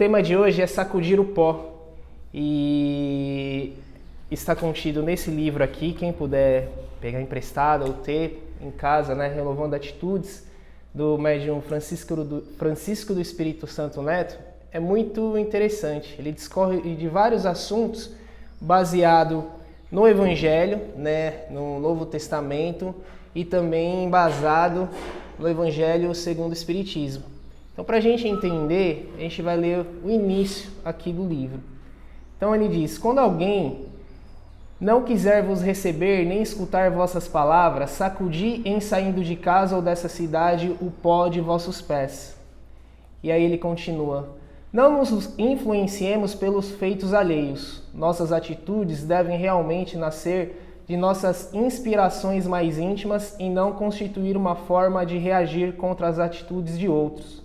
tema de hoje é sacudir o pó e está contido nesse livro aqui, quem puder pegar emprestado ou ter em casa, né, Renovando Atitudes, do médium Francisco do Espírito Santo Neto, é muito interessante. Ele discorre de vários assuntos baseado no Evangelho, né, no Novo Testamento e também embasado no Evangelho segundo o Espiritismo. Então, para a gente entender, a gente vai ler o início aqui do livro. Então ele diz: quando alguém não quiser vos receber, nem escutar vossas palavras, sacudi em saindo de casa ou dessa cidade o pó de vossos pés. E aí ele continua: não nos influenciemos pelos feitos alheios. Nossas atitudes devem realmente nascer de nossas inspirações mais íntimas e não constituir uma forma de reagir contra as atitudes de outros.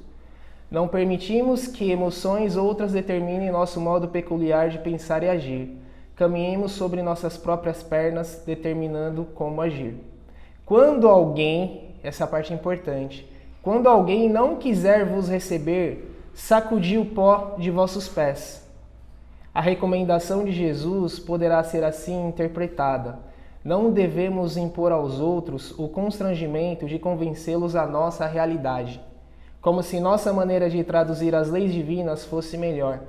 Não permitimos que emoções outras determinem nosso modo peculiar de pensar e agir. Caminhemos sobre nossas próprias pernas, determinando como agir. Quando alguém, essa parte é importante, quando alguém não quiser vos receber, sacudi o pó de vossos pés. A recomendação de Jesus poderá ser assim interpretada: não devemos impor aos outros o constrangimento de convencê-los à nossa realidade, como se nossa maneira de traduzir as leis divinas fosse melhor,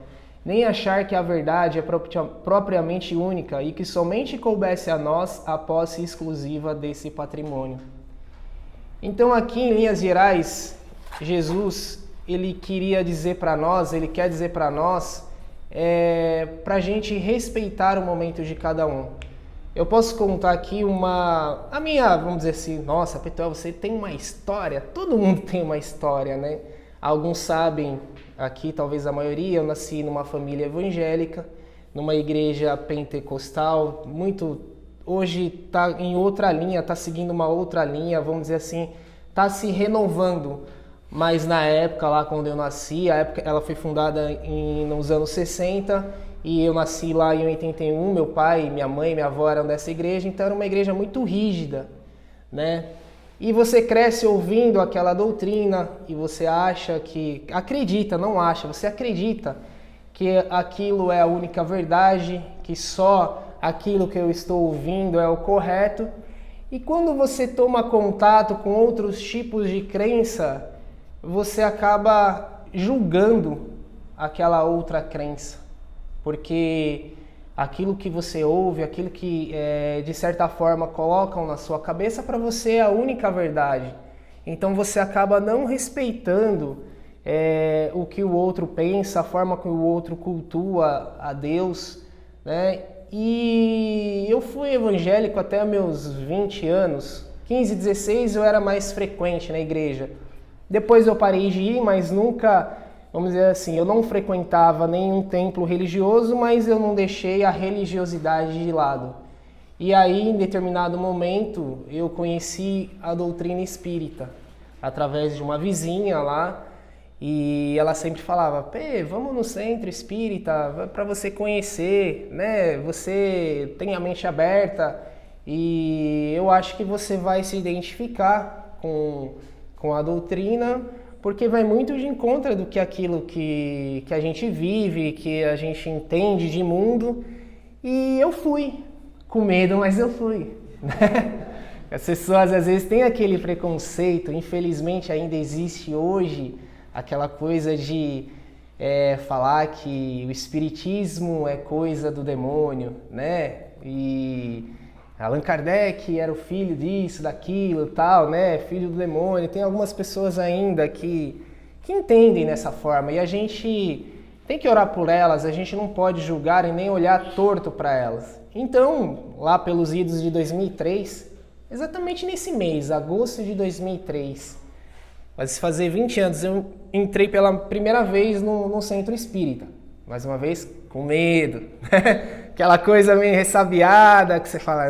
nem achar que a verdade é propriamente única e que somente coubesse a nós a posse exclusiva desse patrimônio. Então, aqui em linhas gerais, Jesus, ele quer dizer para nós, para a gente respeitar o momento de cada um. Eu posso contar aqui vamos dizer assim, nossa, Petuel, você tem uma história? Todo mundo tem uma história, né? Alguns sabem, aqui talvez a maioria, eu nasci numa família evangélica, numa igreja pentecostal, hoje está em outra linha, está seguindo uma outra linha, vamos dizer assim, está se renovando. Mas na época, lá quando eu nasci, ela foi fundada nos anos 60, e eu nasci lá em 81, meu pai, minha mãe, minha avó eram dessa igreja, então era uma igreja muito rígida, né? E você cresce ouvindo aquela doutrina e você você acredita que aquilo é a única verdade, que só aquilo que eu estou ouvindo é o correto. E quando você toma contato com outros tipos de crença, você acaba julgando aquela outra crença. Porque aquilo que você ouve, aquilo que de certa forma colocam na sua cabeça, para você é a única verdade. Então você acaba não respeitando o que o outro pensa, a forma que o outro cultua a Deus, né? E eu fui evangélico até meus 20 anos, 15, 16 eu era mais frequente na igreja. Depois eu parei de ir, mas nunca... Vamos dizer assim, eu não frequentava nenhum templo religioso, mas eu não deixei a religiosidade de lado. E aí, em determinado momento, eu conheci a doutrina espírita, através de uma vizinha lá, e ela sempre falava: Pê, vamos no centro espírita, para você conhecer, né? Você tem a mente aberta, e eu acho que você vai se identificar com a doutrina, porque vai muito de encontro do que aquilo que a gente vive, que a gente entende de mundo. E eu fui, com medo, mas eu fui, né? As pessoas às vezes têm aquele preconceito, infelizmente ainda existe hoje, aquela coisa de falar que o espiritismo é coisa do demônio, né? E Allan Kardec era o filho disso, daquilo, tal, né? Filho do demônio. Tem algumas pessoas ainda que entendem dessa forma e a gente tem que orar por elas, a gente não pode julgar e nem olhar torto para elas. Então, lá pelos idos de 2003, exatamente nesse mês, agosto de 2003, vai se fazer 20 anos, eu entrei pela primeira vez no centro espírita. Mais uma vez, com medo, aquela coisa meio ressabiada, que você fala...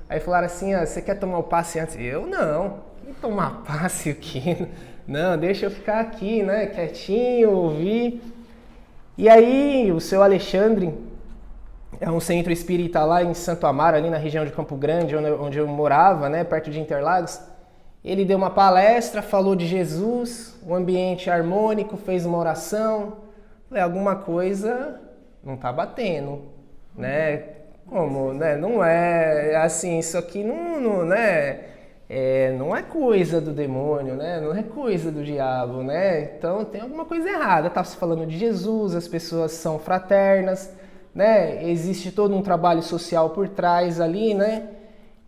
Aí falaram assim: você quer tomar o passe antes? Eu não, tomar passe aqui? Não, deixa eu ficar aqui, né, quietinho, ouvir. E aí, o seu Alexandre, é um centro espírita lá em Santo Amaro, ali na região de Campo Grande, onde eu morava, né, perto de Interlagos. Ele deu uma palestra, falou de Jesus, um ambiente harmônico, fez uma oração, Falei, alguma coisa não tá batendo, né? Como, né? Não é assim, isso aqui né? Não é coisa do demônio, né? Não é coisa do diabo, né? Então tem alguma coisa errada. Tá se falando de Jesus, as pessoas são fraternas, né? Existe todo um trabalho social por trás ali, né?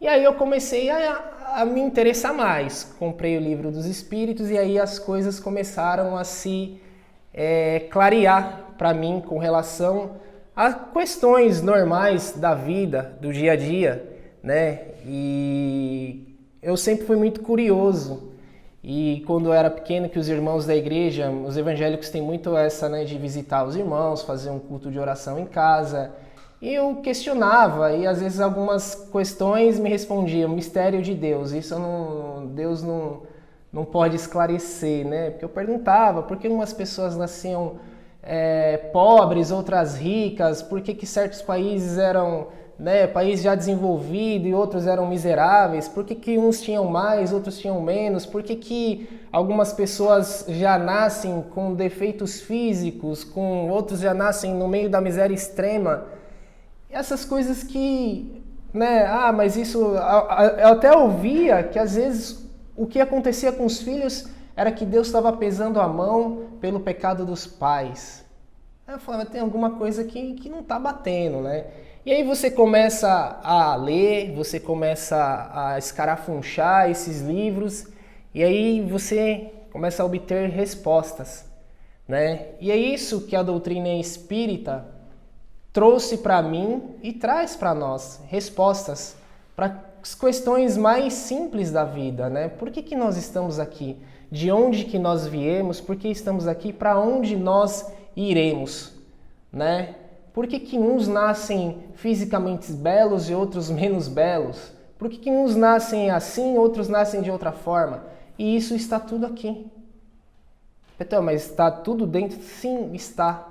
E aí eu comecei a me interessar mais. Comprei o livro dos Espíritos e aí as coisas começaram a se clarear para mim com relação a questões normais da vida, do dia a dia, né? E eu sempre fui muito curioso. E quando eu era pequeno, que os irmãos da igreja, os evangélicos têm muito essa, né, de visitar os irmãos, fazer um culto de oração em casa. E eu questionava, e às vezes algumas questões me respondiam, mistério de Deus, isso Deus não pode esclarecer, né? Porque eu perguntava, por que umas pessoas nasciam pobres, outras ricas, por que certos países eram, né, país já desenvolvido e outros eram miseráveis, por que uns tinham mais, outros tinham menos, por que algumas pessoas já nascem com defeitos físicos, outros já nascem no meio da miséria extrema. Essas coisas que, né, mas isso, eu até ouvia que às vezes o que acontecia com os filhos era que Deus estava pesando a mão pelo pecado dos pais. Aí eu falava, tem alguma coisa que não está batendo, né? E aí você começa a ler, você começa a escarafunchar esses livros, e aí você começa a obter respostas, né? E é isso que a doutrina espírita trouxe para mim e traz para nós respostas para as questões mais simples da vida, né? Por que nós estamos aqui? De onde que nós viemos? Por que estamos aqui? Para onde nós iremos, né? Por que uns nascem fisicamente belos e outros menos belos? Por que uns nascem assim, outros nascem de outra forma? E isso está tudo aqui. Então, mas está tudo dentro? Sim, está.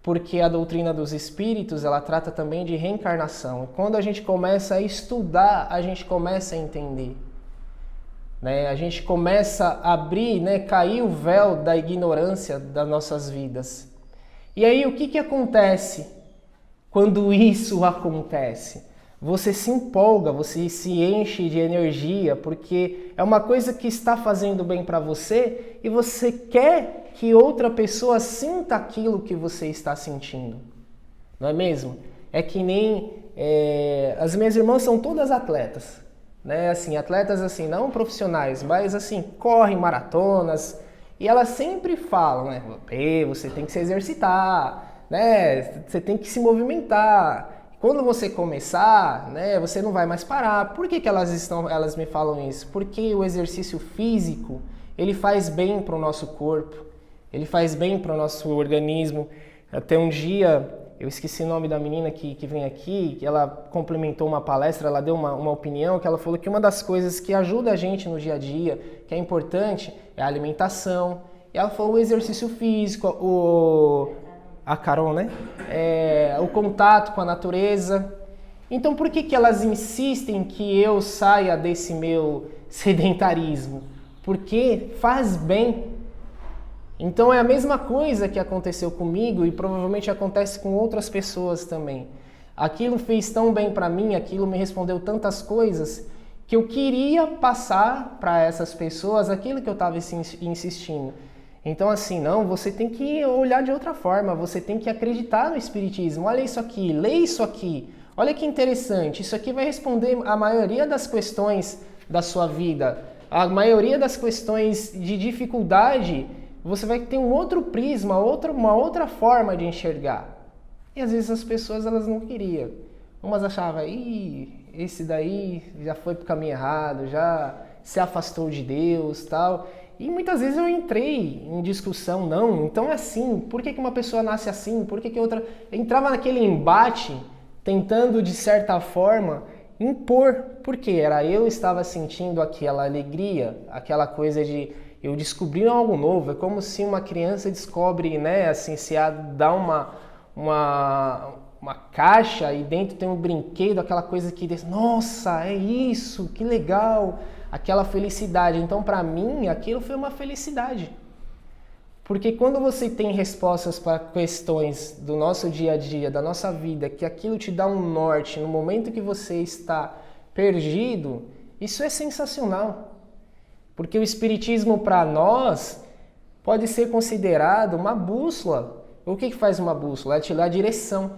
Porque a doutrina dos espíritos, ela trata também de reencarnação. E quando a gente começa a estudar, a gente começa a entender. Né? A gente começa a abrir, né, cair o véu da ignorância das nossas vidas. E aí o que acontece quando isso acontece? Você se empolga, você se enche de energia, porque é uma coisa que está fazendo bem para você e você quer que outra pessoa sinta aquilo que você está sentindo. Não é mesmo? É que nem... as minhas irmãs são todas atletas. Né? Assim, atletas assim, não profissionais, mas assim, correm maratonas. E elas sempre falam, né? Você tem que se exercitar, né? Você tem que se movimentar. Quando você começar, né, você não vai mais parar. Por que elas me falam isso? Porque o exercício físico, ele faz bem para o nosso corpo, ele faz bem para o nosso organismo. Até um dia, eu esqueci o nome da menina que vem aqui, que ela complementou uma palestra, ela deu uma opinião, que ela falou que uma das coisas que ajuda a gente no dia a dia, que é importante, é a alimentação. E ela falou o exercício físico, a Carol, né? O contato com a natureza. Então, por que elas insistem que eu saia desse meu sedentarismo? Porque faz bem. Então, é a mesma coisa que aconteceu comigo e provavelmente acontece com outras pessoas também. Aquilo fez tão bem para mim, aquilo me respondeu tantas coisas que eu queria passar para essas pessoas aquilo que eu estava insistindo. Então, assim, não, você tem que olhar de outra forma, você tem que acreditar no Espiritismo. Olha isso aqui, lê isso aqui. Olha que interessante, isso aqui vai responder a maioria das questões da sua vida. A maioria das questões de dificuldade, você vai ter um outro prisma, uma outra forma de enxergar. E às vezes as pessoas elas não queriam. Umas achavam, esse daí já foi pro caminho errado, já se afastou de Deus, tal. E muitas vezes eu entrei em discussão, não, então é assim, por que uma pessoa nasce assim, por que outra... Eu entrava naquele embate, tentando de certa forma impor, porque eu estava sentindo aquela alegria, aquela coisa de eu descobrir algo novo, é como se uma criança descobre, né, assim, se dá uma caixa e dentro tem um brinquedo, aquela coisa que diz, nossa, é isso, que legal, aquela felicidade. Então, para mim, aquilo foi uma felicidade. Porque quando você tem respostas para questões do nosso dia a dia, da nossa vida, que aquilo te dá um norte no momento que você está perdido, isso é sensacional. Porque o Espiritismo para nós pode ser considerado uma bússola. O que faz uma bússola? É te dar direção.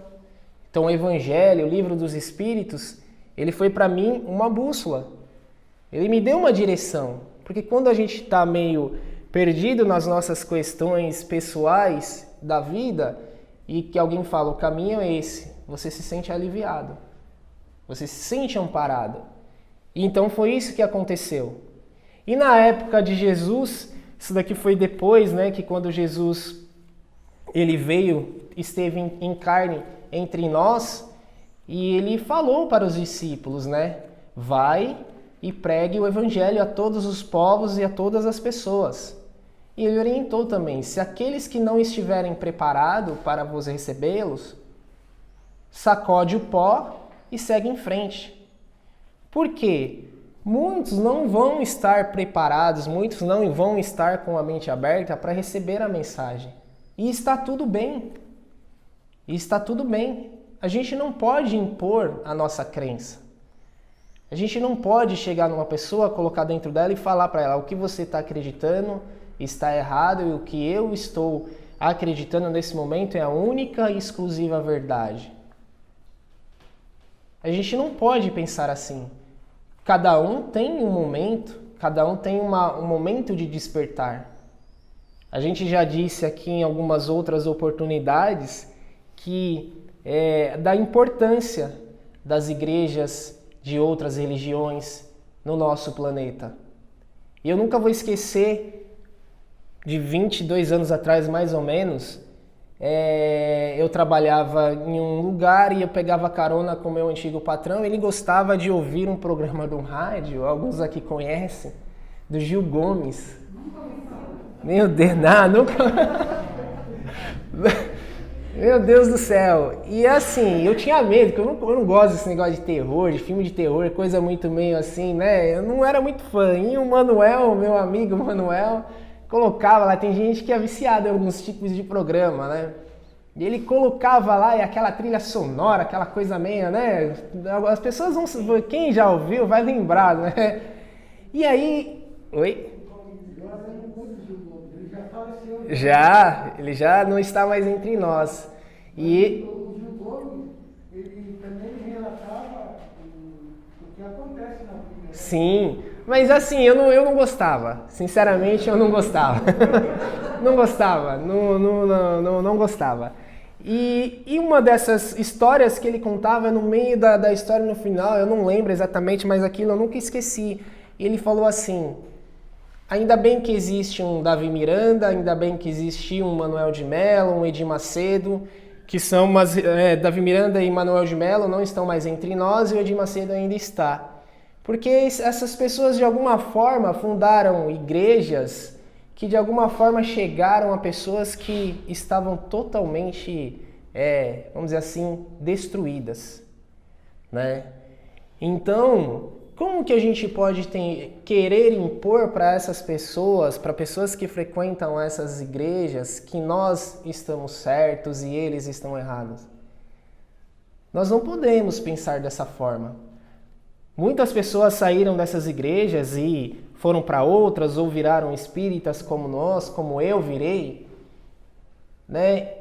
Então o Evangelho, o Livro dos Espíritos, ele foi para mim uma bússola. Ele me deu uma direção. Porque quando a gente está meio perdido nas nossas questões pessoais da vida e que alguém fala, o caminho é esse, você se sente aliviado, você se sente amparado. E então foi isso que aconteceu. E na época de Jesus, isso daqui foi depois, né, que quando Jesus ele veio, esteve em carne entre nós, e ele falou para os discípulos, né, vai e pregue o evangelho a todos os povos e a todas as pessoas. E ele orientou também, se aqueles que não estiverem preparados para vos recebê-los, sacode o pó e segue em frente. Por quê? Muitos não vão estar preparados, muitos não vão estar com a mente aberta para receber a mensagem. E está tudo bem. E está tudo bem. A gente não pode impor a nossa crença. A gente não pode chegar numa pessoa, colocar dentro dela e falar para ela o que você está acreditando está errado e o que eu estou acreditando nesse momento é a única e exclusiva verdade. A gente não pode pensar assim. Cada um tem um momento, cada um tem um momento de despertar. A gente já disse aqui em algumas outras oportunidades que da importância das igrejas de outras religiões no nosso planeta. E eu nunca vou esquecer, de 22 anos atrás, mais ou menos, eu trabalhava em um lugar e eu pegava carona com o meu antigo patrão. Ele gostava de ouvir um programa do rádio, alguns aqui conhecem, do Gil Gomes. Meu Deus, nunca... Meu Deus do céu. E assim, eu tinha medo, porque eu não gosto desse negócio de terror, de filme de terror, coisa muito meio assim, né? Eu não era muito fã. E o Manuel, meu amigo Manuel, colocava lá, tem gente que é viciada em alguns tipos de programa, né? E ele colocava lá e aquela trilha sonora, aquela coisa meio, né? As pessoas vão, quem já ouviu vai lembrar, né? E aí... Oi? Já, ele já não está mais entre nós. E o Gil Gomes, ele também relatava o que acontece na vida. Sim, mas assim, eu não gostava. Sinceramente, eu não gostava. Não gostava, não gostava. E uma dessas histórias que ele contava no meio da história, no final, eu não lembro exatamente, mas aquilo eu nunca esqueci. Ele falou assim: ainda bem que existe um Davi Miranda, ainda bem que existe um Manuel de Mello, um Edir Macedo, que são, mas Davi Miranda e Manuel de Mello não estão mais entre nós e o Edir Macedo ainda está. Porque essas pessoas de alguma forma fundaram igrejas que de alguma forma chegaram a pessoas que estavam totalmente, vamos dizer assim, destruídas, né? Então, como que a gente pode querer impor para essas pessoas, para pessoas que frequentam essas igrejas, que nós estamos certos e eles estão errados? Nós não podemos pensar dessa forma. Muitas pessoas saíram dessas igrejas e foram para outras ou viraram espíritas como nós, como eu virei, né?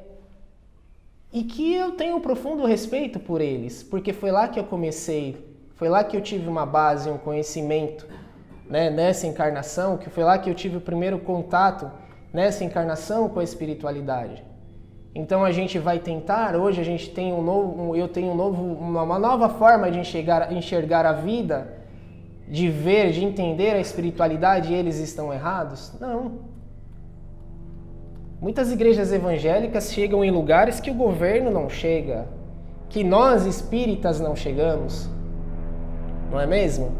E que eu tenho um profundo respeito por eles, porque foi lá que eu comecei. Foi lá que eu tive uma base, um conhecimento, né, nessa encarnação, que foi lá que eu tive o primeiro contato nessa encarnação com a espiritualidade. Então a gente vai tentar, hoje a gente tem uma nova forma de enxergar a vida, de ver, de entender a espiritualidade e eles estão errados? Não. Muitas igrejas evangélicas chegam em lugares que o governo não chega, que nós espíritas não chegamos. Não é mesmo?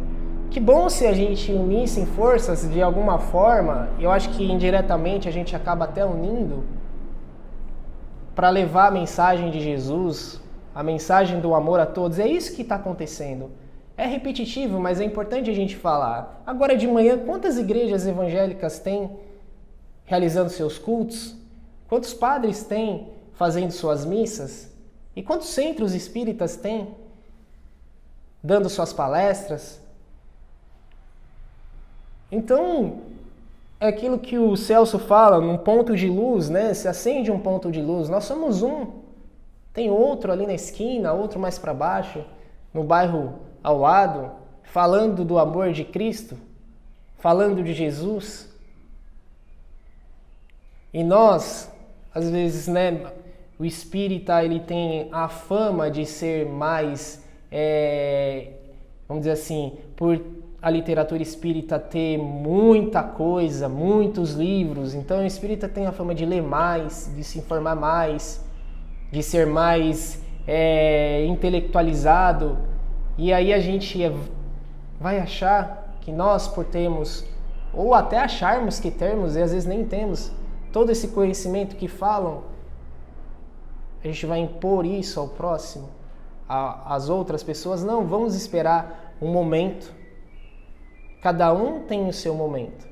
Que bom se a gente unisse forças de alguma forma, eu acho que indiretamente a gente acaba até unindo, para levar a mensagem de Jesus, a mensagem do amor a todos. É isso que está acontecendo. É repetitivo, mas é importante a gente falar. Agora de manhã, quantas igrejas evangélicas tem realizando seus cultos? Quantos padres tem fazendo suas missas? E quantos centros espíritas tem dando suas palestras? Então, é aquilo que o Celso fala, num ponto de luz, né? Se acende um ponto de luz, nós somos um. Tem outro ali na esquina, outro mais para baixo, no bairro ao lado, falando do amor de Cristo, falando de Jesus. E nós, às vezes, né, o espírita, ele tem a fama de ser mais, vamos dizer assim, por a literatura espírita ter muita coisa, muitos livros, então o espírita tem a fama de ler mais, de se informar mais, de ser mais intelectualizado, e aí a gente vai achar que nós, por termos, ou até acharmos que temos, e às vezes nem temos, todo esse conhecimento que falam, a gente vai impor isso ao próximo, às outras pessoas. Não, vamos esperar um momento. Cada um tem o seu momento.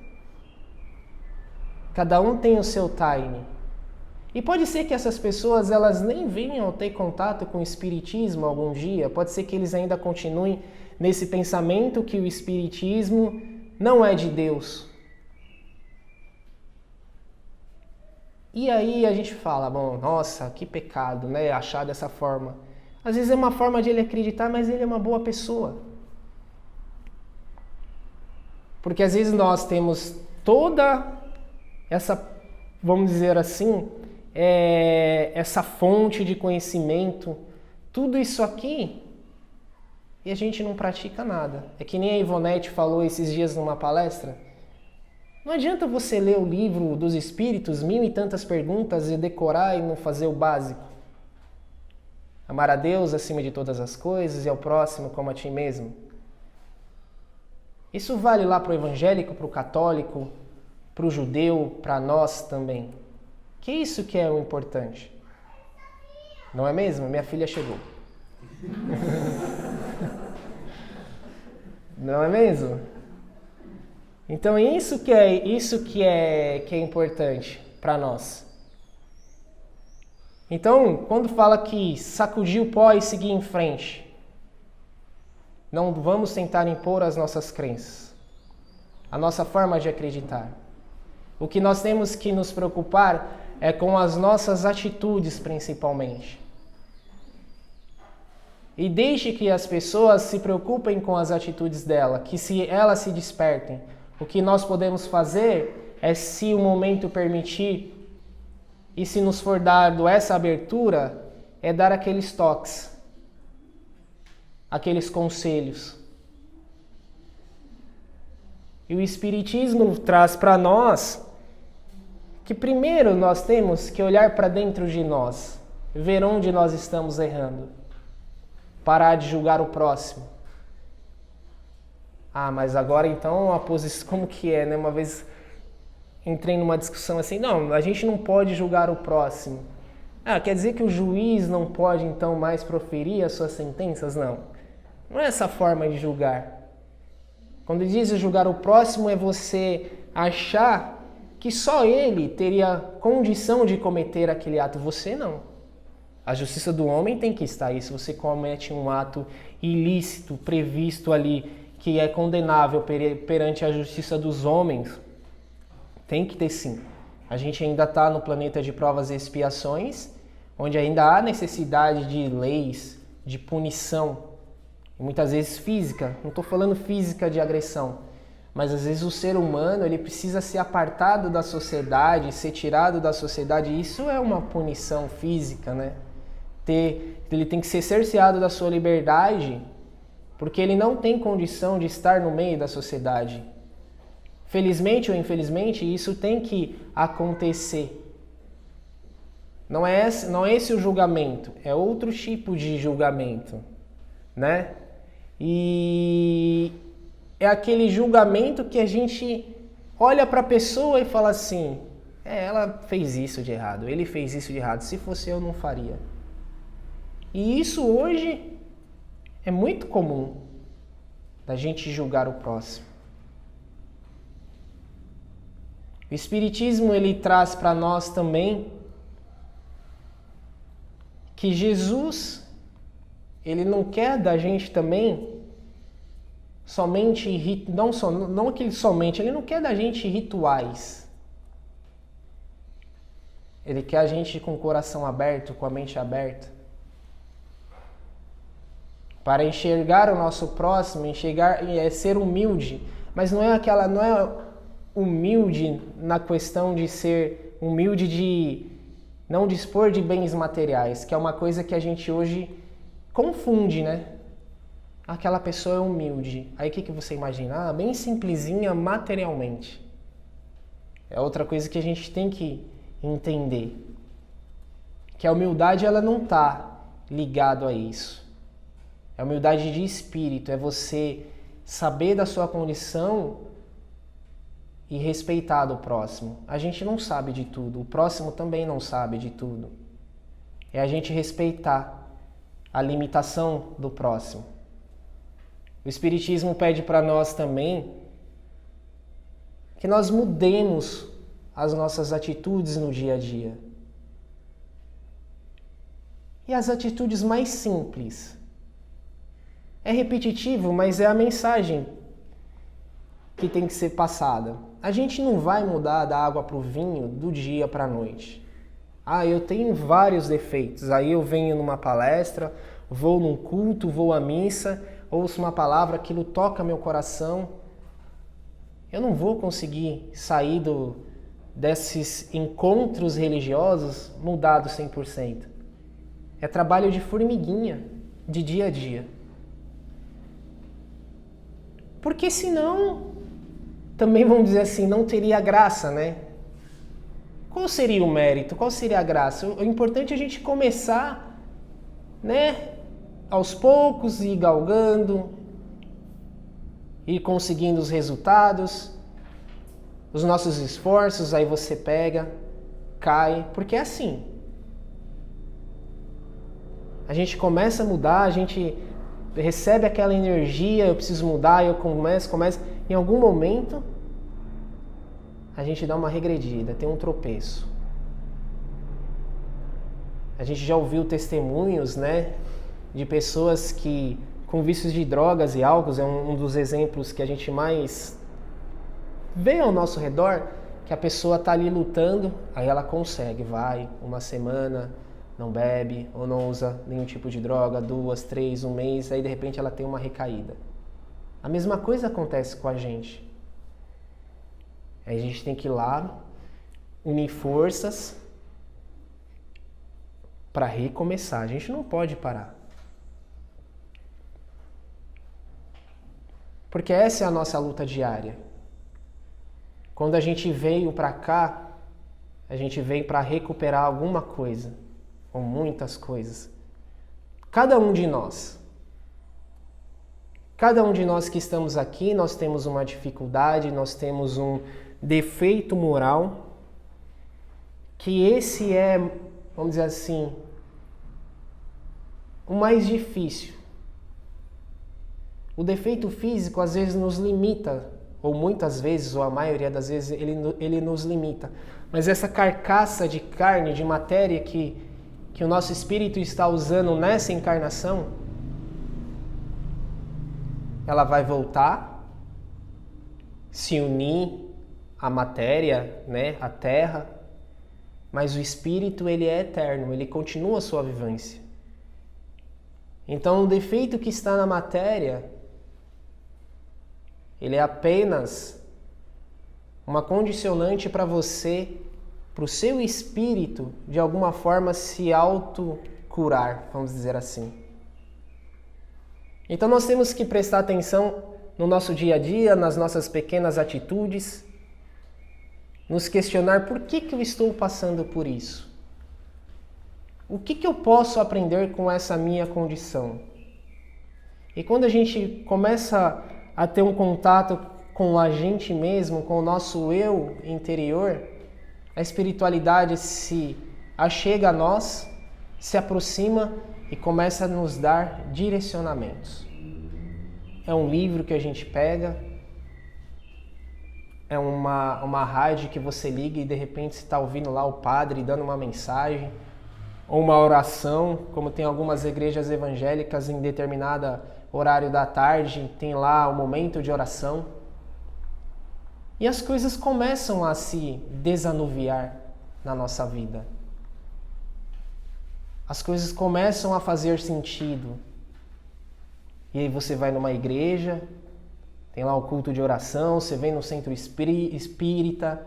Cada um tem o seu time. E pode ser que essas pessoas elas nem venham a ter contato com o espiritismo algum dia. Pode ser que eles ainda continuem nesse pensamento que o espiritismo não é de Deus. E aí a gente fala, bom, nossa, que pecado, né? Achar dessa forma. Às vezes é uma forma de ele acreditar, mas ele é uma boa pessoa. Porque às vezes nós temos toda essa, vamos dizer assim, essa fonte de conhecimento, tudo isso aqui, e a gente não pratica nada. É que nem a Ivonete falou esses dias numa palestra. Não adianta você ler o livro dos Espíritos, 1000 e tantas perguntas, e decorar e não fazer o básico. Amar a Deus acima de todas as coisas e ao próximo como a ti mesmo. Isso vale lá para o evangélico, para o católico, para o judeu, para nós também. Que isso que é o importante. Não é mesmo? Minha filha chegou. Não é mesmo? Então isso que é importante para nós. Então, quando fala que sacudir o pó e seguir em frente, não vamos tentar impor as nossas crenças, a nossa forma de acreditar. O que nós temos que nos preocupar é com as nossas atitudes, principalmente. E deixe que as pessoas se preocupem com as atitudes dela, que se elas se despertem. O que nós podemos fazer é, se o momento permitir, e se nos for dado essa abertura, é dar aqueles toques, aqueles conselhos. E o Espiritismo traz para nós que primeiro nós temos que olhar para dentro de nós, ver onde nós estamos errando, parar de julgar o próximo. Ah, mas agora então a posição como que é, né? Uma vez entrei numa discussão assim, não, a gente não pode julgar o próximo. Ah, quer dizer que o juiz não pode então mais proferir as suas sentenças? Não. Não é essa forma de julgar. Quando diz julgar o próximo é você achar que só ele teria condição de cometer aquele ato, você não. A justiça do homem tem que estar aí. Se você comete um ato ilícito, previsto ali, que é condenável perante a justiça dos homens, tem que ter sim. A gente ainda está no planeta de provas e expiações, onde ainda há necessidade de leis, de punição, e muitas vezes física. Não estou falando física de agressão, mas às vezes o ser humano ele precisa ser apartado da sociedade, ser tirado da sociedade. Isso é uma punição física, né? Ele tem que ser cerceado da sua liberdade, porque ele não tem condição de estar no meio da sociedade. Felizmente ou infelizmente, isso tem que acontecer. Não é esse o julgamento, é outro tipo de julgamento, né? E é aquele julgamento que a gente olha para a pessoa e fala assim, ela fez isso de errado, ele fez isso de errado, se fosse eu não faria. E isso hoje é muito comum, da gente julgar o próximo. O Espiritismo ele traz para nós também que Jesus, ele não quer da gente também somente, não aquele somente, ele não quer da gente rituais. Ele quer a gente com o coração aberto, com a mente aberta. Para enxergar o nosso próximo, ser humilde, mas não é humilde na questão de ser humilde de não dispor de bens materiais, que é uma coisa que a gente hoje confunde, né? Aquela pessoa é humilde. Aí o que você imagina? Bem simplesinha materialmente. É outra coisa que a gente tem que entender. Que a humildade ela não está ligado a isso. É humildade de espírito, é você saber da sua condição e respeitar do próximo. A gente não sabe de tudo, o próximo também não sabe de tudo. É a gente respeitar a limitação do próximo. O Espiritismo pede para nós também que nós mudemos as nossas atitudes no dia a dia. E as atitudes mais simples. É repetitivo, mas é a mensagem que tem que ser passada. A gente não vai mudar da água para o vinho do dia para a noite. Eu tenho vários defeitos. Aí eu venho numa palestra, vou num culto, vou à missa, ouço uma palavra, aquilo toca meu coração. Eu não vou conseguir sair desses encontros religiosos mudado 100%. É trabalho de formiguinha, de dia a dia. Porque senão, também vamos dizer assim, não teria graça, né? Qual seria o mérito? Qual seria a graça? O importante é a gente começar, né? Aos poucos, ir galgando, ir conseguindo os resultados, os nossos esforços, aí você pega, cai, porque é assim. A gente começa a mudar, a gente recebe aquela energia, eu preciso mudar, eu começo, em algum momento a gente dá uma regredida, tem um tropeço. A gente já ouviu testemunhos, né, de pessoas que com vícios de drogas e álcool, é um dos exemplos que a gente mais vê ao nosso redor, que a pessoa está ali lutando, aí ela consegue, vai uma semana, não bebe ou não usa nenhum tipo de droga, 2, 3, um mês, aí de repente ela tem uma recaída. A mesma coisa acontece com a gente. Aí a gente tem que ir lá, unir forças para recomeçar. A gente não pode parar. Porque essa é a nossa luta diária. Quando a gente veio para cá, a gente veio para recuperar alguma coisa, ou muitas coisas. Cada um de nós que estamos aqui, nós temos uma dificuldade, nós temos um defeito moral, que esse é, vamos dizer assim, o mais difícil. O defeito físico às vezes nos limita, ou muitas vezes, ou a maioria das vezes, ele nos limita. Mas essa carcaça de carne, de matéria que o nosso espírito está usando nessa encarnação, ela vai voltar, se unir à matéria, né, à terra, mas o espírito ele é eterno, ele continua a sua vivência. Então o defeito que está na matéria, ele é apenas uma condicionante para você, para o seu espírito, de alguma forma se autocurar, vamos dizer assim. Então nós temos que prestar atenção no nosso dia a dia, nas nossas pequenas atitudes, nos questionar por que eu estou passando por isso? O que eu posso aprender com essa minha condição? E quando a gente começa a ter um contato com a gente mesmo, com o nosso eu interior, a espiritualidade se achega a nós, se aproxima e começa a nos dar direcionamentos. É um livro que a gente pega, é uma rádio que você liga e de repente você está ouvindo lá o padre dando uma mensagem, ou uma oração, como tem algumas igrejas evangélicas em determinado horário da tarde, tem lá o momento de oração. E as coisas começam a se desanuviar na nossa vida. As coisas começam a fazer sentido. E aí você vai numa igreja, tem lá o culto de oração, você vem no centro espírita,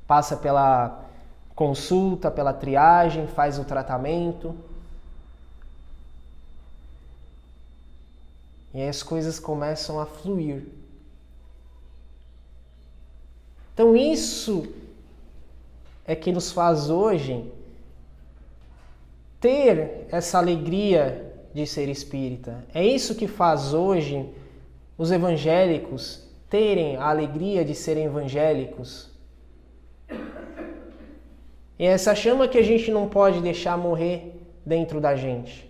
passa pela consulta, pela triagem, faz o tratamento. E aí as coisas começam a fluir. Então isso é que nos faz hoje ter essa alegria de ser espírita. É isso que faz hoje os evangélicos terem a alegria de serem evangélicos. E essa chama que a gente não pode deixar morrer dentro da gente.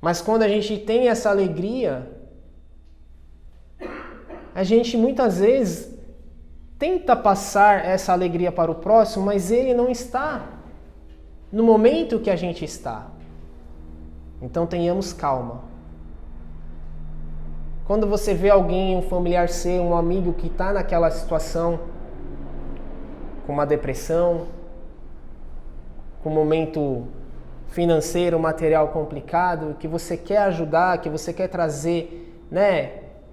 Mas quando a gente tem essa alegria, a gente muitas vezes tenta passar essa alegria para o próximo, mas ele não está no momento que a gente está. Então tenhamos calma. Quando você vê alguém, um familiar seu, um amigo que está naquela situação, com uma depressão, com um momento financeiro, material complicado, que você quer ajudar, que você quer trazer,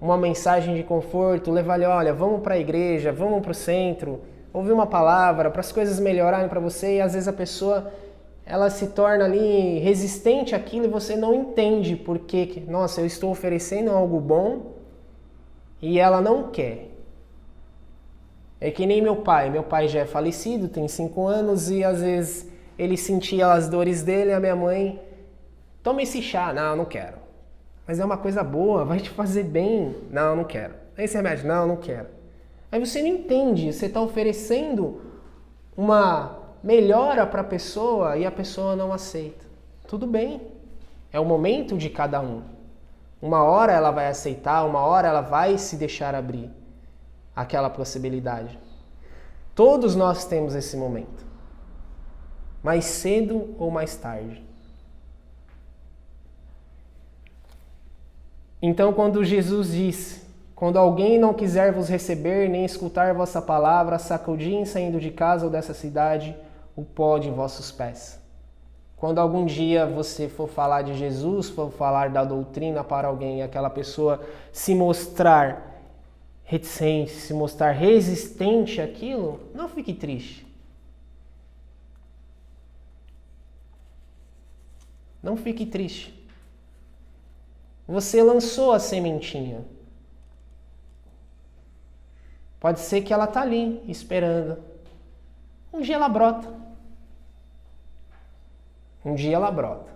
uma mensagem de conforto, levar ele, olha, vamos para a igreja, vamos para o centro, ouvir uma palavra, para as coisas melhorarem para você, e às vezes a pessoa ela se torna ali resistente àquilo e você não entende porque, nossa, eu estou oferecendo algo bom e ela não quer. É que nem meu pai já é falecido, tem 5 anos e às vezes ele sentia as dores dele, a minha mãe, toma esse chá, não, não quero. Mas é uma coisa boa, vai te fazer bem, não, não quero. Esse remédio, não quero. Aí você não entende, você está oferecendo uma melhora para a pessoa e a pessoa não aceita. Tudo bem, é o momento de cada um. Uma hora ela vai aceitar, uma hora ela vai se deixar abrir aquela possibilidade. Todos nós temos esse momento, mais cedo ou mais tarde. Então, quando Jesus disse: quando alguém não quiser vos receber, nem escutar vossa palavra, sacudiem saindo de casa ou dessa cidade o pó de vossos pés. Quando algum dia você for falar de Jesus, for falar da doutrina para alguém e aquela pessoa se mostrar reticente, se mostrar resistente àquilo, não fique triste. Não fique triste. Você lançou a sementinha. Pode ser que ela está ali, esperando. Um dia ela brota. Um dia ela brota.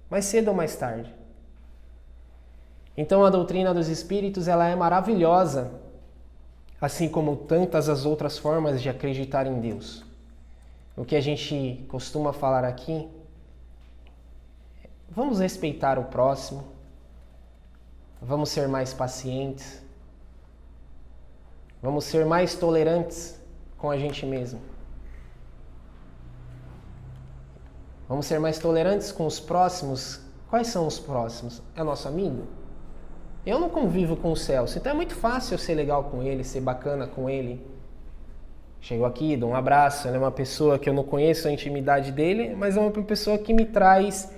Mais cedo ou mais tarde. Então a doutrina dos espíritos ela é maravilhosa, assim como tantas as outras formas de acreditar em Deus. O que a gente costuma falar aqui, vamos respeitar o próximo, vamos ser mais pacientes, vamos ser mais tolerantes com a gente mesmo. Vamos ser mais tolerantes com os próximos. Quais são os próximos? É nosso amigo? Eu não convivo com o Celso, então é muito fácil eu ser legal com ele, ser bacana com ele. Chego aqui, dou um abraço, ele é uma pessoa que eu não conheço a intimidade dele, mas é uma pessoa que me traz,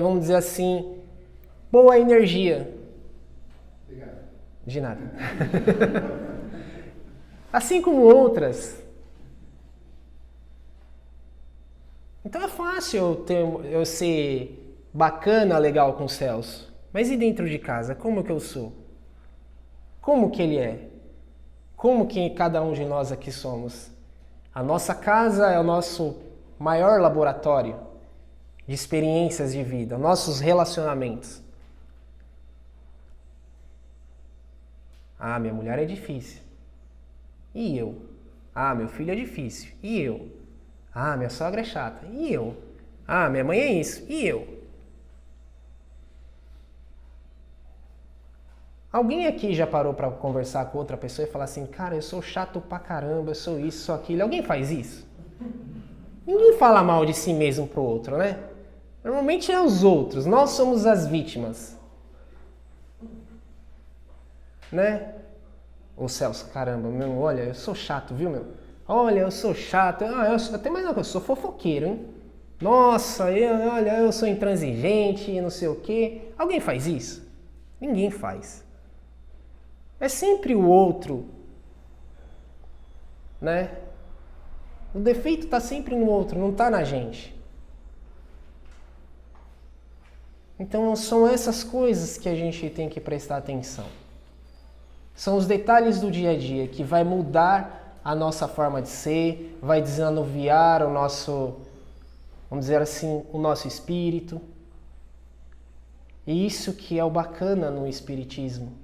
vamos dizer assim, boa energia. Obrigado. De nada. Assim como outras. Então é fácil eu ser bacana, legal com o Celso. Mas e dentro de casa? Como que eu sou? Como que ele é? Como que cada um de nós aqui somos? A nossa casa é o nosso maior laboratório de experiências de vida, nossos relacionamentos. Ah, minha mulher é difícil. E eu? Ah, meu filho é difícil. E eu? Ah, minha sogra é chata. E eu? Ah, minha mãe é isso. E eu? Alguém aqui já parou para conversar com outra pessoa e falar assim, cara, eu sou chato pra caramba, eu sou isso, sou aquilo. Alguém faz isso? Ninguém fala mal de si mesmo pro outro, né? Normalmente é os outros, nós somos as vítimas. Né? Ô Celso, caramba, meu, olha, eu sou chato, viu, meu? Olha, eu sou chato. Até mais uma coisa, eu sou fofoqueiro, hein? Nossa, olha, eu sou intransigente, não sei o quê. Alguém faz isso? Ninguém faz. É sempre o outro, né? O defeito está sempre no outro, não está na gente. Então são essas coisas que a gente tem que prestar atenção. São os detalhes do dia a dia que vai mudar a nossa forma de ser, vai desanuviar o nosso, vamos dizer assim, o nosso espírito. E isso que é o bacana no Espiritismo.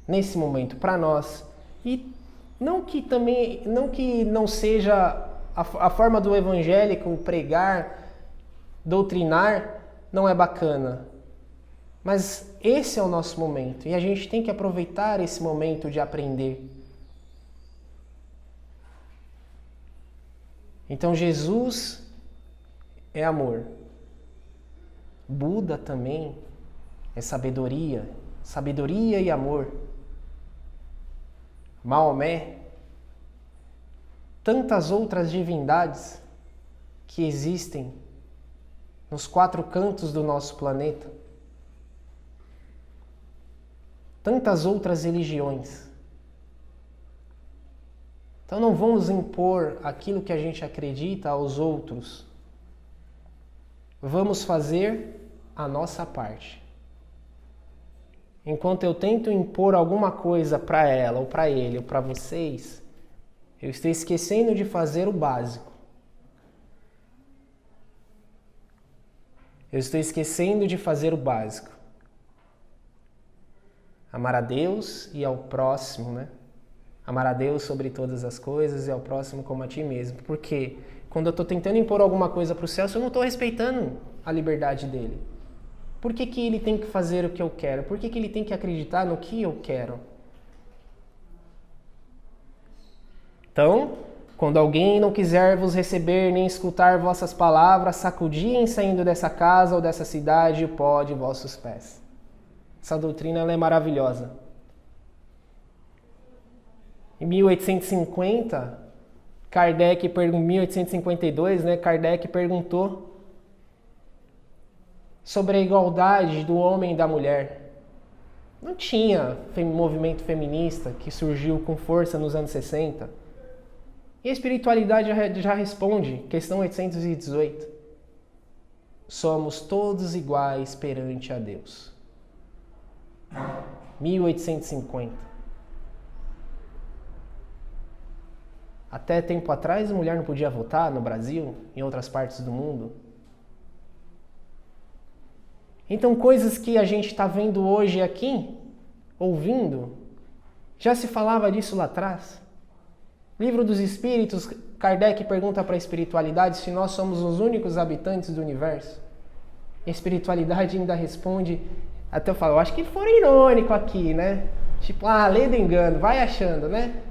Nesse momento, para nós. E não que não seja a forma do evangélico pregar, doutrinar, não é bacana. Mas esse é o nosso momento e a gente tem que aproveitar esse momento de aprender. Então Jesus é amor. Buda também é sabedoria, sabedoria e amor. Maomé, tantas outras divindades que existem nos 4 cantos do nosso planeta. Tantas outras religiões. Então não vamos impor aquilo que a gente acredita aos outros. Vamos fazer a nossa parte. Enquanto eu tento impor alguma coisa para ela, ou para ele, ou para vocês, eu estou esquecendo de fazer o básico. Eu estou esquecendo de fazer o básico. Amar a Deus e ao próximo, né? Amar a Deus sobre todas as coisas e ao próximo como a ti mesmo. Porque quando eu estou tentando impor alguma coisa para o Celso, eu não estou respeitando a liberdade dele. Por que ele tem que fazer o que eu quero? Por que ele tem que acreditar no que eu quero? Então, quando alguém não quiser vos receber nem escutar vossas palavras, sacudiem saindo dessa casa ou dessa cidade o pó de vossos pés. Essa doutrina ela é maravilhosa. Em 1850, 1852, né, Kardec perguntou sobre a igualdade do homem e da mulher. Não tinha movimento feminista que surgiu com força nos anos 60. E a espiritualidade já responde, questão 818. Somos todos iguais perante a Deus. 1850. Até tempo atrás a mulher não podia votar no Brasil, em outras partes do mundo. Então coisas que a gente está vendo hoje aqui, ouvindo, já se falava disso lá atrás. Livro dos Espíritos, Kardec pergunta para a espiritualidade se nós somos os únicos habitantes do universo. E a espiritualidade ainda responde, até eu falo, eu acho que foram irônico aqui, né? Tipo, lei do engano, vai achando, né?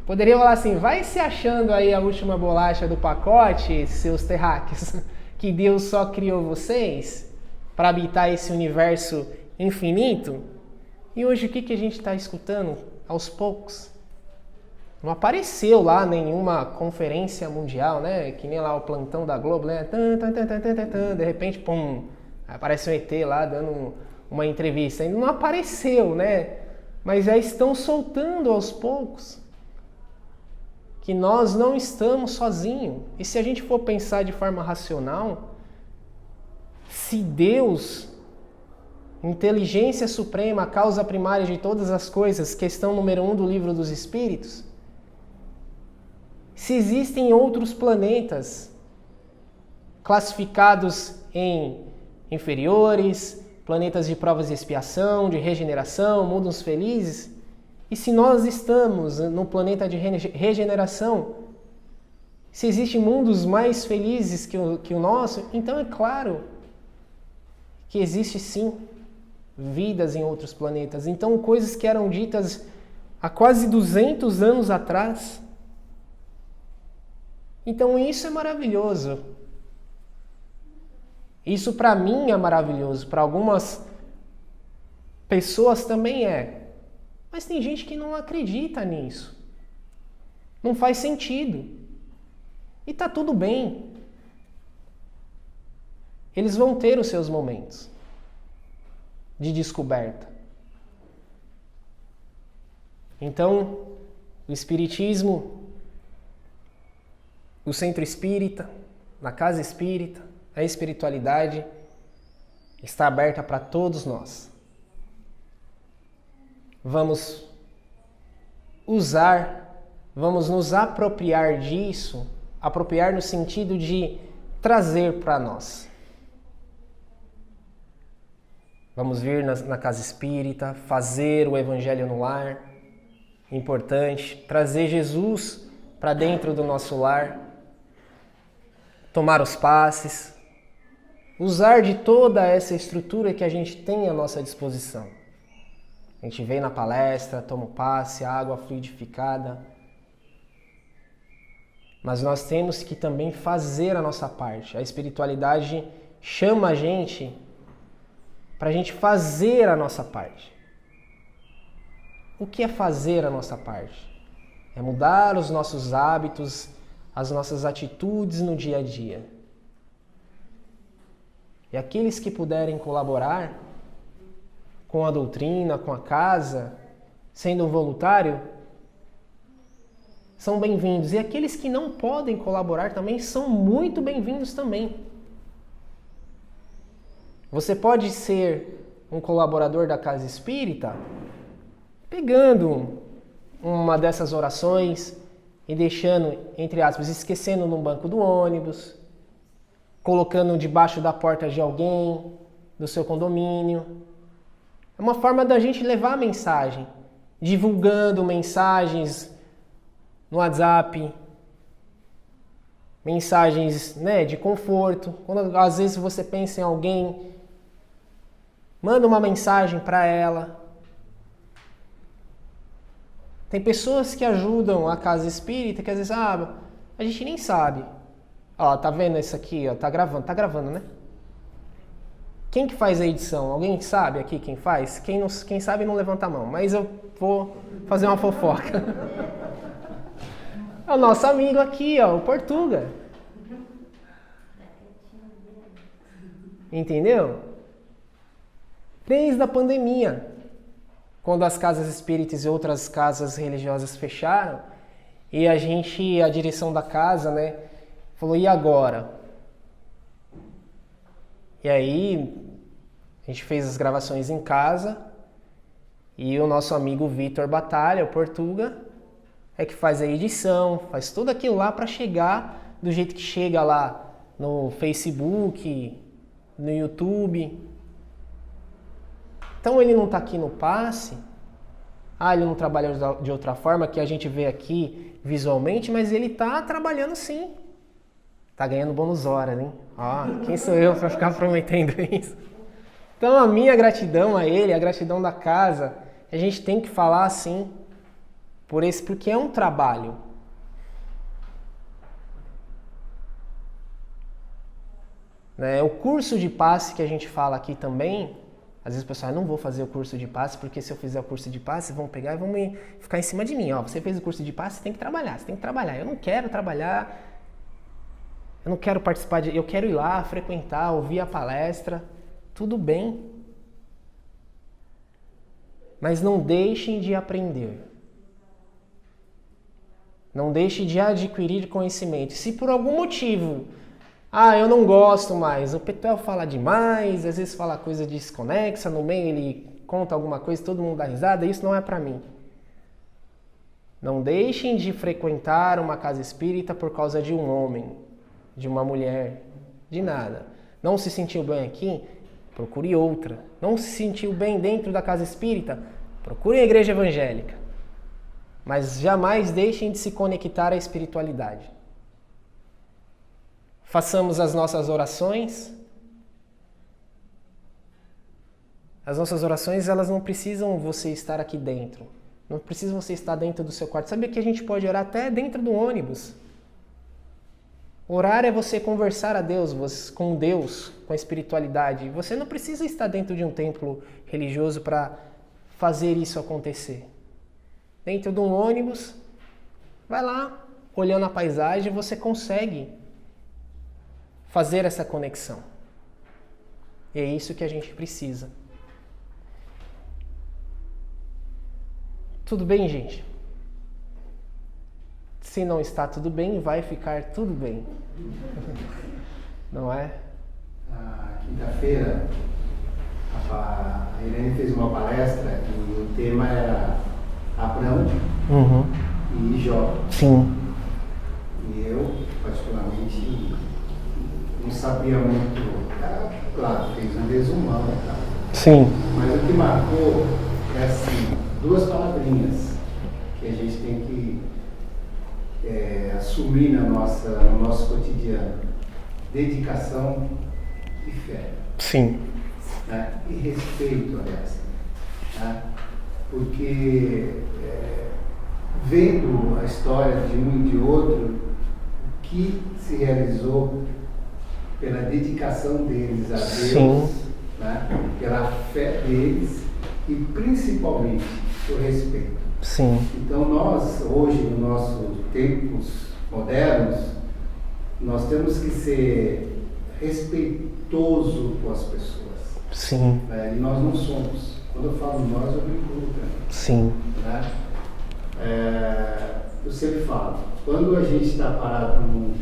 Poderia falar assim, vai se achando aí a última bolacha do pacote, seus terráqueos, que Deus só criou vocês para habitar esse universo infinito. E hoje o que a gente está escutando? Aos poucos. Não apareceu lá nenhuma conferência mundial, né? Que nem lá o plantão da Globo, né? De repente, pum, aparece um ET lá dando uma entrevista. Ainda não apareceu, né? Mas já estão soltando aos poucos que nós não estamos sozinhos. E se a gente for pensar de forma racional, se Deus, inteligência suprema, causa primária de todas as coisas, questão número 1 do Livro dos Espíritos, se existem outros planetas classificados em inferiores, planetas de provas de expiação, de regeneração, mundos felizes, e se nós estamos no planeta de regeneração, se existem mundos mais felizes que o nosso, então é claro que existe sim vidas em outros planetas. Então, coisas que eram ditas há quase 200 anos atrás. Então, isso é maravilhoso. Isso para mim é maravilhoso, para algumas pessoas também é. Mas tem gente que não acredita nisso. Não faz sentido. E tá tudo bem. Eles vão ter os seus momentos de descoberta. Então, o Espiritismo, o Centro Espírita, na Casa Espírita, a espiritualidade está aberta para todos nós. Vamos usar, vamos nos apropriar disso, apropriar no sentido de trazer para nós. Vamos vir na Casa Espírita, fazer o Evangelho no lar, importante, trazer Jesus para dentro do nosso lar, tomar os passes, usar de toda essa estrutura que a gente tem à nossa disposição. A gente vem na palestra, toma o passe, água fluidificada. Mas nós temos que também fazer a nossa parte. A espiritualidade chama a gente para a gente fazer a nossa parte. O que é fazer a nossa parte? É mudar os nossos hábitos, as nossas atitudes no dia a dia. E aqueles que puderem colaborar com a doutrina, com a casa, sendo um voluntário, são bem-vindos. E aqueles que não podem colaborar também são muito bem-vindos também. Você pode ser um colaborador da Casa Espírita pegando uma dessas orações e deixando, entre aspas, esquecendo num banco do ônibus, colocando debaixo da porta de alguém, do seu condomínio. É uma forma da gente levar a mensagem, divulgando mensagens no WhatsApp, mensagens, de conforto. Quando às vezes você pensa em alguém, manda uma mensagem para ela. Tem pessoas que ajudam a Casa Espírita que às vezes, a gente nem sabe. Ó, tá vendo isso aqui? Ó, tá gravando, né? Quem que faz a edição? Alguém sabe aqui quem faz? Quem sabe não levanta a mão, mas eu vou fazer uma fofoca. É o nosso amigo aqui, ó, o Portuga. Entendeu? Desde a pandemia, quando as casas espíritas e outras casas religiosas fecharam, e a direção da casa, falou, e agora? E aí, a gente fez as gravações em casa, e o nosso amigo Vitor Batalha, o Portuga, é que faz a edição, faz tudo aquilo lá para chegar do jeito que chega lá no Facebook, no YouTube. Então ele não está aqui no passe, ele não trabalha de outra forma, que a gente vê aqui visualmente, mas ele está trabalhando sim. Está ganhando bônus horas, hein? Quem sou eu para ficar prometendo isso? Então a minha gratidão a ele, a gratidão da casa, a gente tem que falar assim, porque é um trabalho. O curso de passe que a gente fala aqui também, às vezes o pessoal, não vou fazer o curso de passe, porque se eu fizer o curso de passe, vão pegar e vão ficar em cima de mim. Você fez o curso de passe, você tem que trabalhar. Eu não quero trabalhar, eu não quero participar, eu quero ir lá, frequentar, ouvir a palestra, tudo bem. Mas não deixem de aprender. Não deixem de adquirir conhecimento. Se por algum motivo, eu não gosto mais, o Petuel fala demais, às vezes fala coisa desconexa, no meio ele conta alguma coisa, todo mundo dá risada, isso não é para mim. Não deixem de frequentar uma casa espírita por causa de um homem, de uma mulher, de nada. Não se sentiu bem aqui? Procure outra. Não se sentiu bem dentro da casa espírita? Procure a igreja evangélica. Mas jamais deixem de se conectar à espiritualidade. Façamos as nossas orações. As nossas orações, elas não precisam você estar aqui dentro. Não precisa você estar dentro do seu quarto. Sabia que a gente pode orar até dentro do ônibus? Orar é você conversar a Deus, com Deus, com a espiritualidade. Você não precisa estar dentro de um templo religioso para fazer isso acontecer. Dentro de um ônibus, vai lá, olhando a paisagem, você consegue fazer essa conexão. E é isso que a gente precisa. Tudo bem, gente? Se não está tudo bem, vai ficar tudo bem. Não é? Na quinta-feira, a Irene fez uma palestra e o tema era Abraão e Jó. Sim. E eu, particularmente, não sabia muito. Claro, fez um resumão e tal. Sim. Mas o que marcou é assim, duas palavrinhas que a gente tem que assumir no nosso cotidiano: dedicação e fé. Sim. Né? E respeito, aliás. Né? Porque vendo a história de um e de outro, o que se realizou pela dedicação deles a Deus, Sim. né? Pela fé deles e principalmente o respeito. Sim. Então nós, hoje, nos nossos tempos modernos, nós temos que ser respeitoso com as pessoas. Sim. Né? E nós não somos. Quando eu falo nós, eu me incluo também. Sim. Né? Eu sempre falo, quando a gente está parado num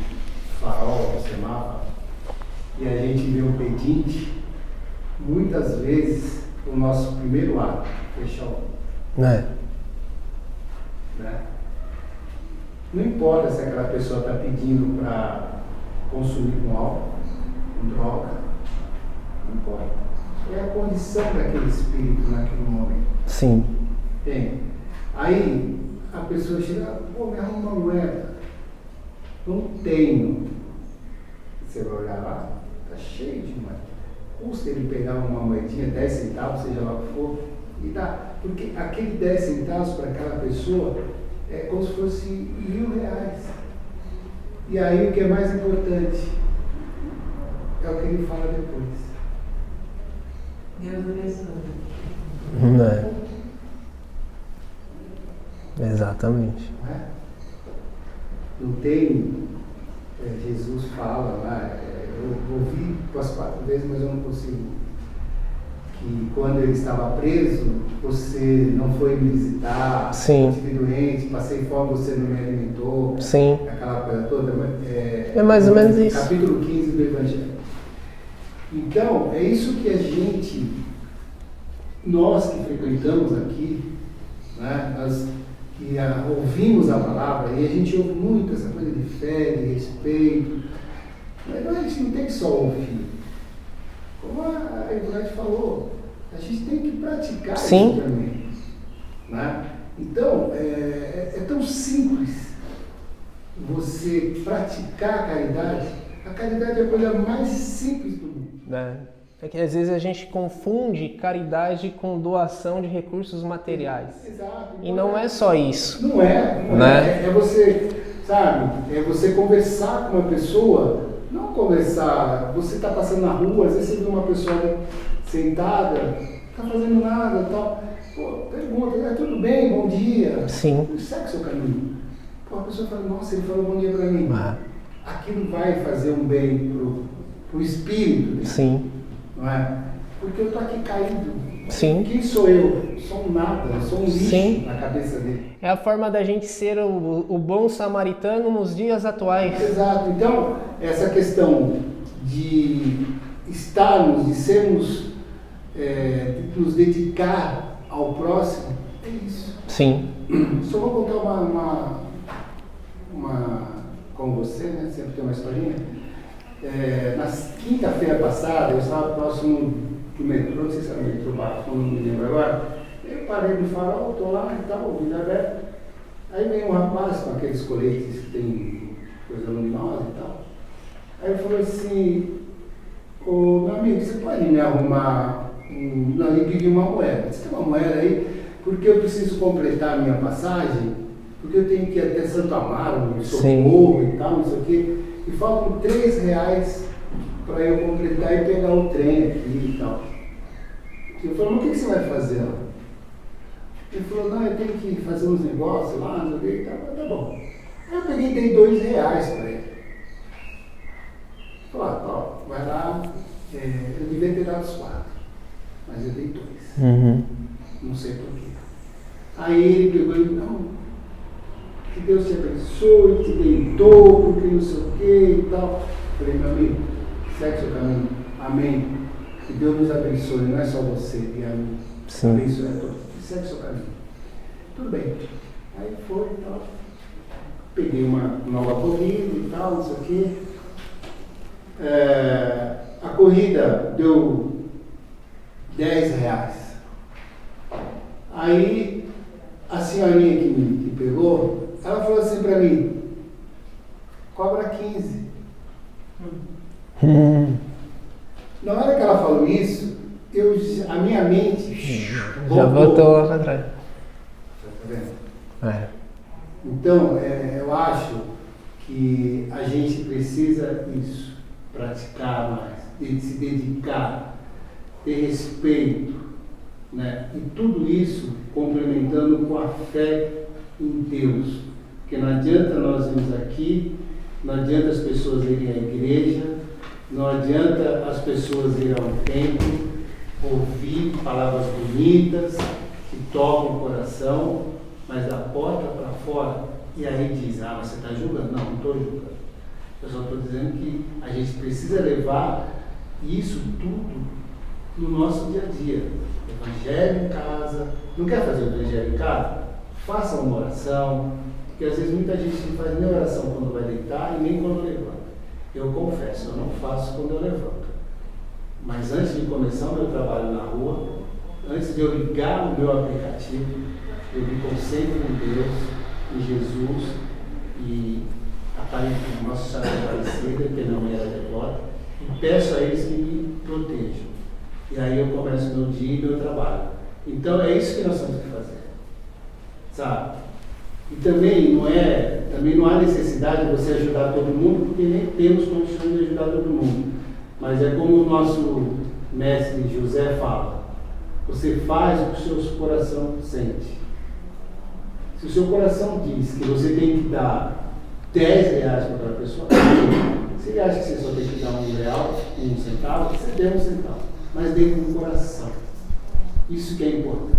farol, no semáforo, e a gente vê um pedinte, muitas vezes o nosso primeiro ato é fechar o olho. É. Né? Não importa se aquela pessoa está pedindo para consumir com álcool, com droga, não importa. É a condição daquele espírito naquele momento. Sim. Tem. Aí a pessoa chega, pô, me arruma uma moeda. Não tenho. Você vai olhar lá, tá cheio de moeda. Custa ele pegar uma moedinha, 10 centavos, seja lá o que for, e dá. Porque aquele 10 centavos para aquela pessoa é como se fosse R$1.000. E aí o que é mais importante é o que ele fala depois. Deus abençoe. Não é. Exatamente. Não é? Não tem, Jesus fala lá, eu ouvi umas 4 vezes, mas eu não consigo, que quando ele estava preso, você não foi me visitar, Sim. eu estive doente, passei fome, você não me alimentou, Sim. aquela coisa toda. É mais ou menos isso. Capítulo 15 do Evangelho. Então, é isso que a gente, nós que frequentamos aqui, né, nós que ouvimos a palavra, e a gente ouve muito essa coisa de fé, de respeito, mas a gente não tem que só ouvir. Como a Ivonete falou, a gente tem que praticar Sim. isso também. Né? Então, é tão simples você praticar a caridade. A caridade é a coisa mais simples do mundo. É que às vezes a gente confunde caridade com doação de recursos materiais. Exato. E não é só isso. Não é. Né? É você, sabe, é você conversar com uma pessoa, não conversar, você está passando na rua, às vezes você vê uma pessoa sentada, não está fazendo nada, tal. Pô, pergunta, tudo bem, bom dia. Sim. Segue o seu caminho. Pô, a pessoa fala, nossa, ele falou bom dia para mim. Aquilo vai fazer um bem pro espírito dele. Sim. Não é? Porque eu estou aqui caído. Sim. Quem sou eu? Sou um nada, sou um lixo Sim. na cabeça dele. É a forma da gente ser o bom samaritano nos dias atuais. Exato. Então, essa questão de estarmos, de sermos, de nos dedicar ao próximo, é isso. Sim. Só vou contar uma com você, né? Sempre tem uma historinha. Na quinta-feira passada, eu estava próximo do metrô, não sei se era o metrô Barco, não me lembro agora. Eu parei no farol, estou lá e tal, ouvindo aberto. Aí vem um rapaz com aqueles coletes que tem coisa luminosa e tal. Aí ele falou assim, ô meu amigo, você pode me arrumar Não, ele pediu uma moeda. Você tem uma moeda aí? Porque eu preciso completar a minha passagem, porque eu tenho que ir até Santo Amaro, Socorro e tal, não sei o quê. E faltam R$3 para eu completar e pegar o trem aqui e tal. Eu falei, mas o que você vai fazer lá? Ele falou, não, eu tenho que fazer uns negócios lá, não sei o quê, tá bom. Aí eu peguei e dei R$2 para ele. Falei, ó, vai lá, eu devia ter dado os 4, mas eu dei 2. Não sei porquê. Aí ele pegou e falou, não, que Deus te abençoe, te dê em dobro, que não sei o quê e tal. Falei, meu amigo, segue seu caminho. Amém. Que Deus nos abençoe, não é só você e a mim. Abençoe a todos. Segue seu caminho. Tudo bem. Aí foi e tal. Peguei uma nova corrida e tal, não sei o quê. A corrida deu R$10. Aí a senhorinha que me pegou, ela falou assim pra mim, cobra 15. Na hora que ela falou isso, a minha mente já voltou lá pra trás. Tá vendo? Então, eu acho que a gente precisa isso, praticar mais, se dedicar, ter respeito, né? E tudo isso complementando com a fé em Deus. Porque não adianta nós irmos aqui, não adianta as pessoas irem à igreja, não adianta as pessoas irem ao templo, ouvir palavras bonitas que tocam o coração, mas da porta para fora, e aí diz, mas você está julgando. Não estou julgando. Eu só estou dizendo que a gente precisa levar isso tudo no nosso dia a dia. Evangelho em casa. Não quer fazer o evangelho em casa? Faça uma oração, porque às vezes muita gente não faz nem oração quando vai deitar e nem quando levanta. Eu confesso, eu não faço quando eu levanto. Mas antes de começar o meu trabalho na rua, antes de eu ligar o meu aplicativo, eu me concentro em Deus, em Jesus e a Nossa Senhora Aparecida, que não era devota, e peço a eles que me protejam. E aí eu começo meu dia e meu trabalho. Então é isso que nós temos que fazer, sabe? E também não há necessidade de você ajudar todo mundo, porque nem temos condições de ajudar todo mundo. Mas é como o nosso mestre José fala, você faz o que o seu coração sente. Se o seu coração diz que você tem que dar R$10 para outra pessoa, se ele acha que você só tem que dar R$1, 1 centavo, você dê 1 centavo. Mas dê com o coração. Isso que é importante.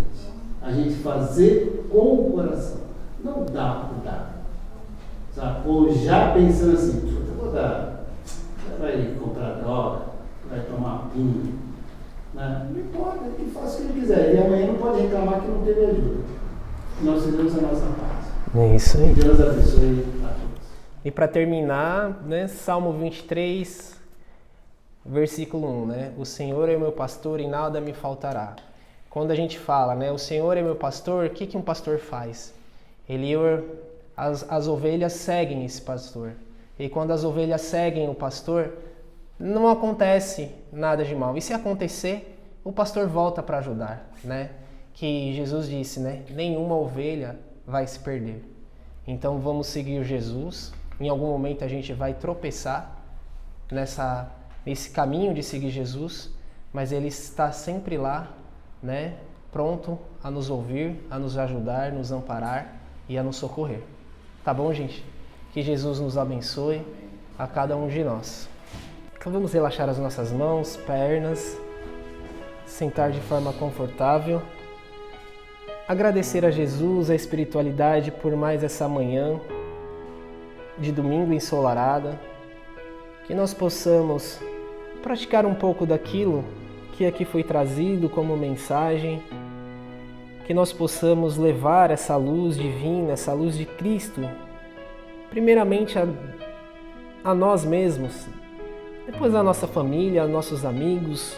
A gente fazer com o coração. Não dá por dar. Sabe? Ou já pensando assim, eu vou dar, vai comprar droga, vai tomar pinho. Né? Não importa, ele faz o que ele quiser. E amanhã não pode reclamar que não teve ajuda. Nós fizemos a nossa parte. É isso aí. Deus abençoe a todos. E para terminar, né, Salmo 23, versículo 1, né? O Senhor é meu pastor e nada me faltará. Quando a gente fala, né, o Senhor é meu pastor, o que um pastor faz? As ovelhas seguem esse pastor. E quando as ovelhas seguem o pastor, não acontece nada de mal. E se acontecer, o pastor volta para ajudar, né? Que Jesus disse, né? Nenhuma ovelha vai se perder. Então vamos seguir Jesus. Em algum momento a gente vai tropeçar nesse caminho de seguir Jesus, mas Ele está sempre lá, né? Pronto a nos ouvir, a nos ajudar, nos amparar e a nos socorrer. Tá bom, gente? Que Jesus nos abençoe a cada um de nós. Então vamos relaxar as nossas mãos, pernas, sentar de forma confortável. Agradecer a Jesus, a espiritualidade por mais essa manhã de domingo ensolarada. Que nós possamos praticar um pouco daquilo que aqui foi trazido como mensagem. Que nós possamos levar essa luz divina, essa luz de Cristo, primeiramente a nós mesmos, depois a nossa família, a nossos amigos,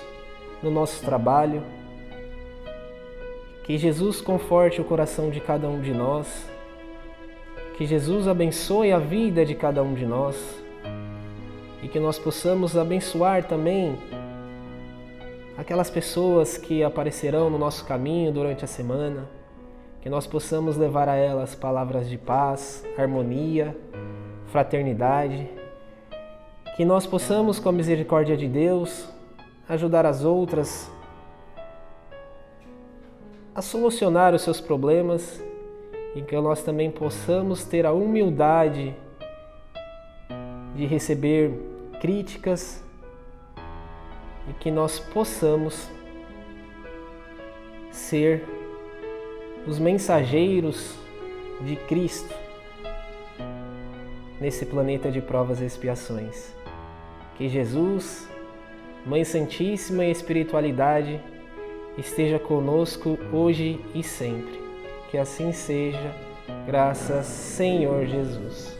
no nosso trabalho. Que Jesus conforte o coração de cada um de nós. Que Jesus abençoe a vida de cada um de nós. E que nós possamos abençoar também aquelas pessoas que aparecerão no nosso caminho durante a semana, que nós possamos levar a elas palavras de paz, harmonia, fraternidade, que nós possamos, com a misericórdia de Deus, ajudar as outras a solucionar os seus problemas e que nós também possamos ter a humildade de receber críticas e que nós possamos ser os mensageiros de Cristo nesse planeta de provas e expiações. Que Jesus, Mãe Santíssima e Espiritualidade esteja conosco hoje e sempre. Que assim seja, graças Senhor Jesus.